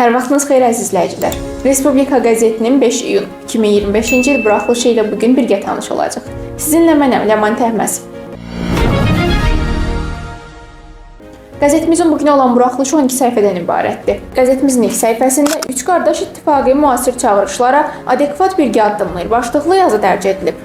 Hər vaxtınız xeyir əziz izləyicilər. Respublika qəzetinin 5 iyun 2025-ci il buraxılışı ilə bugün birgə tanış olacaq. Sizinlə mənəm Ləman Təhməz. Qəzetimizin bugün olan buraxılışı 12 səhifədən ibarətdir. Qəzetimizin ilk səhifəsində 3 qardaş ittifaqı müasir çağırışlara adekvat birgə addımlayır başlıqlı yazı dərc edilib.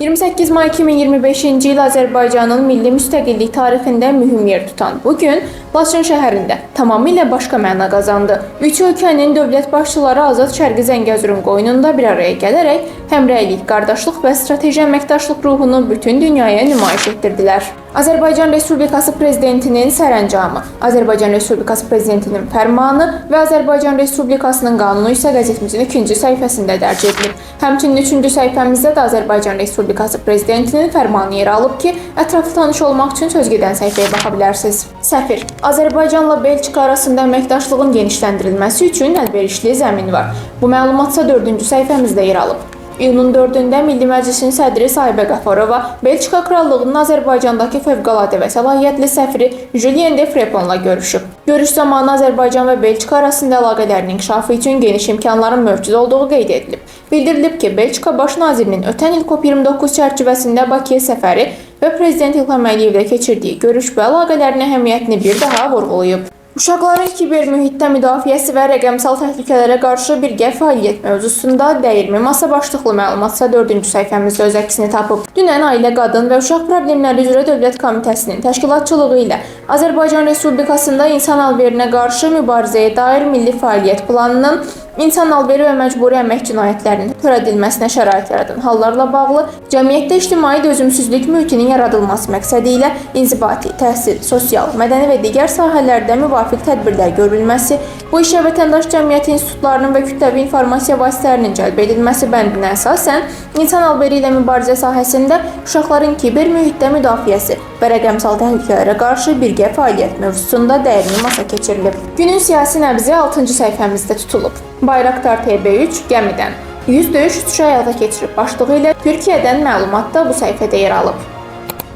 28 may 2025-ci il Azərbaycanın milli müstəqillik tarixində mühüm yer tutan bu gün Laçın şəhərində tamamilə başqa məna qazandı. Üç ölkənin dövlət başçıları Azad Şərqi Zəngəzurun qoynunda bir araya gələrək həmrəylik, qardaşlıq və strateji əməkdaşlıq ruhunu bütün dünyaya nümayiş etdirdilər. Azərbaycan Respublikası Prezidentinin sərəncamı, Azərbaycan Respublikası Prezidentinin fərmanı və Azərbaycan Respublikasının qanunu isə qəzetimizin 2-ci səhifəsində dərc edilib. Həmçinin 3-cü səhifəmizdə də Azərbaycan Respublikası Prezidentinin fərmanı yer alıb ki, ətraflı tanış olmaq üçün söz gedən səhifəyə baxa bilərsiniz. Səfir, Azərbaycanla Belçika arasında əməkdaşlığın genişləndirilməsi üçün əlverişli zəmin var. Bu məlumatsa 4-cü səhifəmizdə yer alıb. İyunun 4-də Milli Məclisin sədri Sahibə Qafarova Belçika Krallığının Azərbaycandakı fövqəladə və səlahiyyətli səfiri Julien de Freponla görüşüb. Görüş zamanı Azərbaycan və Belçika arasında əlaqələrin inkişafı üçün geniş imkanların mövcud olduğu qeyd edilib. Bildirilib ki, Belçika Baş nazirinin ötən il COP29 çərçivəsində Bakıya səfəri və Prezident İlham Əliyevlə keçirdiyi görüş və əlaqələrin əhəmiyyətini bir daha vurğulayıb. Uşaqların kiber mühitdə müdafiəsi və rəqəmsal təhlükələrə qarşı birgə fəaliyyət mövzusunda dəyirmi masa başlıqlı məlumatsa 4-cü səhifəmizdə öz əksini tapıb. Dünən Ailə, Qadın və Uşaq Problemləri üzrə Dövlət Komitəsinin təşkilatçılığı ilə Azərbaycan Respublikasında insan alverinə qarşı mübarizəyə dair milli fəaliyyət planının İnsan alveri və məcburi əmək cinayətlərinin törədilməsinə şərait yaradan hallarla bağlı cəmiyyətdə ictimai dözümsüzlük mühitinin yaradılması məqsədi ilə inzibati, təhsil, sosial, mədəni və digər sahələrdə müvafiq tədbirlər görülməsi, bu işə vətəndaş cəmiyyəti institutlarının və kütləvi informasiya vasitələrinin cəlb edilməsi bəndinə əsasən insan alveri ilə mübarizə sahəsində uşaqların kiber mühitdə müdafiəsi və rəqəmsal təhlükələrə qarşı birgə fəaliyyət mövzusunda dəyirmi masa keçirilib. Günün siyasi nəbzi 6-cı səhifəmizdə tutulub. Bayraktar TB3 gəmidən 100 döyüş uçuşu həyata keçirib başlığı ilə Türkiyədən məlumat da bu səhifədə yer alıb.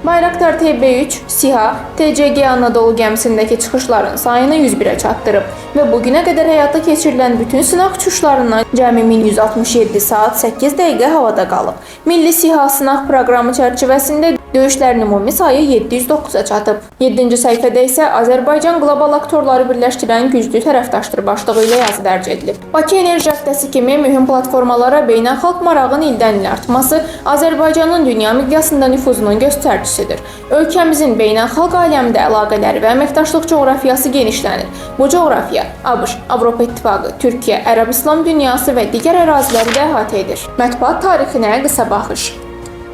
Bayraktar TB3 SİHA TCG Anadolu gəmisindəki çıxışların sayını 101-ə çatdırıb və bugünə qədər həyata keçirilən bütün sınaq uçuşlarından cəmi 1167 saat 8 dəqiqə havada qalıb. Milli SİHA sınaq proqramı çərçivəsində döyüşlərin ümumi sayı 709-a çatıb. 7-ci səhifədə isə Azərbaycan qlobal aktorları birləşdirən güclü tərəfdaşdır başlığı ilə yazı dərc edilib. Bakı enerji həftəsi kimi mühüm platformalara beynəlxalq marağın ildən-ilə artması Azərbaycanın dünya miqyasında nüfuzunun göstəricisidir. Ölkəmizin beynəlxalq aləmdə əlaqələri və əməkdaşlıq coğrafiyası genişlənir. Bu coğrafiya ABŞ, Avropa İttifaqı, Türkiyə, Ərəb-İslam dünyası və digər əraziləri də əhatə edir. Mətbuat tarixinə qısa baxış.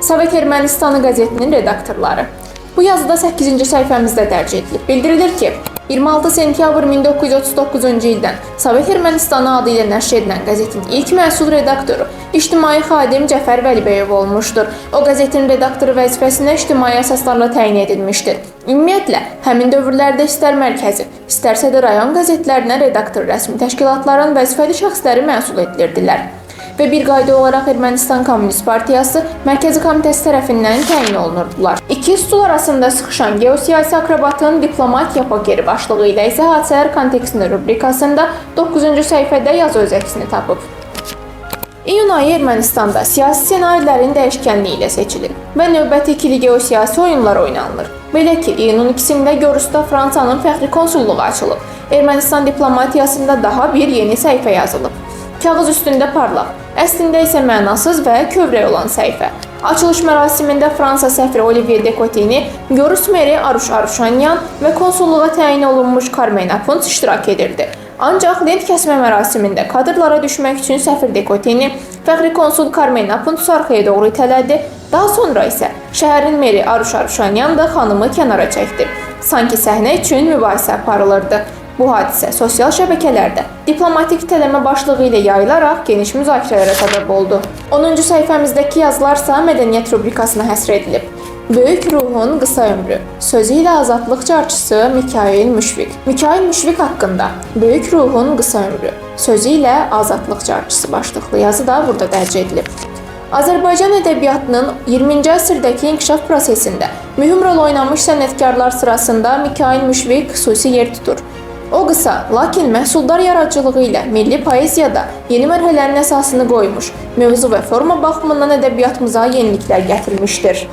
Sovet Ermənistanı qəzetinin redaktorları. Bu yazıda 8-ci səhifəmizdə dərc edilib. Bildirilir ki, 26 sentyabr 1939-cu ildən Sovet Ermənistanı adı ilə nəşr edilən qəzetin ilk məsul redaktoru ictimai xadim Cəfər Vəlibəyov olmuşdur. O qəzetin redaktoru vəzifəsinə ictimai əsaslarla təyin edilmişdir. Ümumiyyətlə, həmin dövrlərdə istər mərkəzi, istərsə də rayon qəzetlərinə redaktor rəsmi təşkilatların vəzifəli şəxsləri məsul edilirdilər. Və bir qayda olaraq Ermənistan Kommunist Partiyası Mərkəzi Komitəsi tərəfindən təyin olunurdular. İki stul arasında sıxışan geosiyasi akrobatın diplomatiya pokeri başlığı ilə isə hadisələr kontekstində rubrikasında 9-cu səhifədə yazı öz əksini tapıb. İyun ayı Ermənistanda siyasi ssenarilərin dəyişkənliyi ilə seçilir və növbəti ikili geosiyasi oyunlar oynanılır. Belə ki, iyunun 2-sində Gorusda Fransanın fəxri konsulluğu açılıb. Ermənistan diplomatiyasında daha bir yeni səhifə yazılıb. Kağız üstündə parlaq, əslində isə mənasız və kövrək olan səhifə. Açılış mərasimində Fransa səfiri Olivier de Cotigny, Gorus meri Aruş Aruşanyan və konsulluğa təyin olunmuş Carmen Apunç iştirak edirdi. Ancaq lent kəsmə mərasimində kadrlara düşmək üçün səfir de Cotigny fəxri konsul Carmen Apunç arxaya doğru itələdi. Daha sonra isə şəhərin meri Aruş Aruşanyan da xanımı kənara çəkdi. Sanki səhnə üçün mübahisə aparılırdı. Bu hadisə sosial şəbəkələrdə diplomatik itələmə başlığı ilə yayılaraq geniş müzakirələrə səbəb oldu. 10-cu səhifəmizdəki yazılarsa mədəniyyət rubrikasına həsr edilib. Böyük ruhun qısa ömrü sözü ilə azadlıq carçısı Mikayıl Müşfiq. Mikayıl Müşfiq haqqında Böyük ruhun qısa ömrü sözü ilə azadlıq carçısı başlıqlı yazı da burada dərc edilib. Azərbaycan ədəbiyyatının 20-ci əsrdəki inkişaf prosesində mühüm rol oynamış sənətkarlar sırasında Mikayıl Müşfiq xüsusi yer tutur. O qısa, lakin məhsuldar yaradıcılığı ilə milli poeziyada yeni mərhələnin əsasını qoymuş, mövzu və forma baxımından ədəbiyyatımıza yeniliklər gətirmişdir.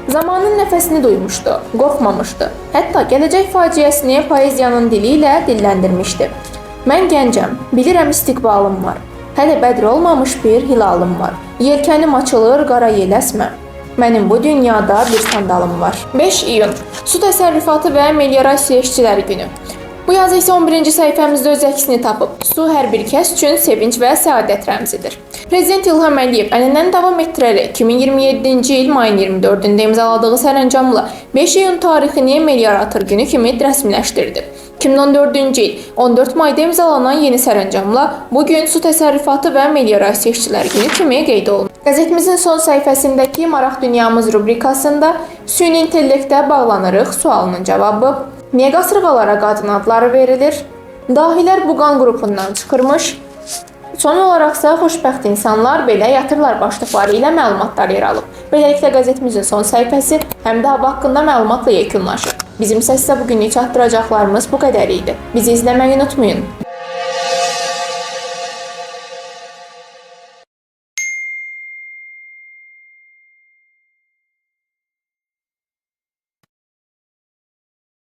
Zamanın nəfəsini duymuşdu, qorxmamışdı. Hətta gələcək faciəsini poeziyanın dili ilə dilləndirmişdi. Mən gəncəm, bilirəm istiqbalım var. Hələ bədr olmamış bir hilalım var. Yelkənim açılır, qara yel əsmə. Mənim bu dünyada bir sandalım var. 5 iyun Su təsərrüfatı və meliorasiya işçiləri günü. Bu yazı isə 11-ci səhifəmizdə öz əksini tapıb. Su hər bir kəs üçün sevinç və səadət rəmzidir. Prezident İlham Əliyev ənənəni davam etdirərək 2027-ci il mayın 24-də imzaladığı sərəncamla 5 iyun tarixini meliorator günü kimi rəsmiləşdirdi. 2014-cü il 14 mayda imzalanan yeni sərəncamla bu gün su təsərrüfatı və meliorasiya işçiləri günü kimi qeyd olunur. Qəzetimizin son səhifəsindəki Maraq Dünyamız rubrikasında süni intellektə bağlanırıq sualının cavabı: niyə qasırğalara qadın adları verilir? Dahilər Buqan qrupundan çıxırmış. Son olaraqsa xoşbəxt insanlar belə yatırlar başlıqları ilə məlumatlar yer alıb. Beləliklə qəzetimizin son səhifəsi həm də hava haqqında məlumatla yekunlaşır. Bizim isə sizə bugünlük çatdıracaqlarımız bu qədər idi. Bizi izləməyi unutmayın.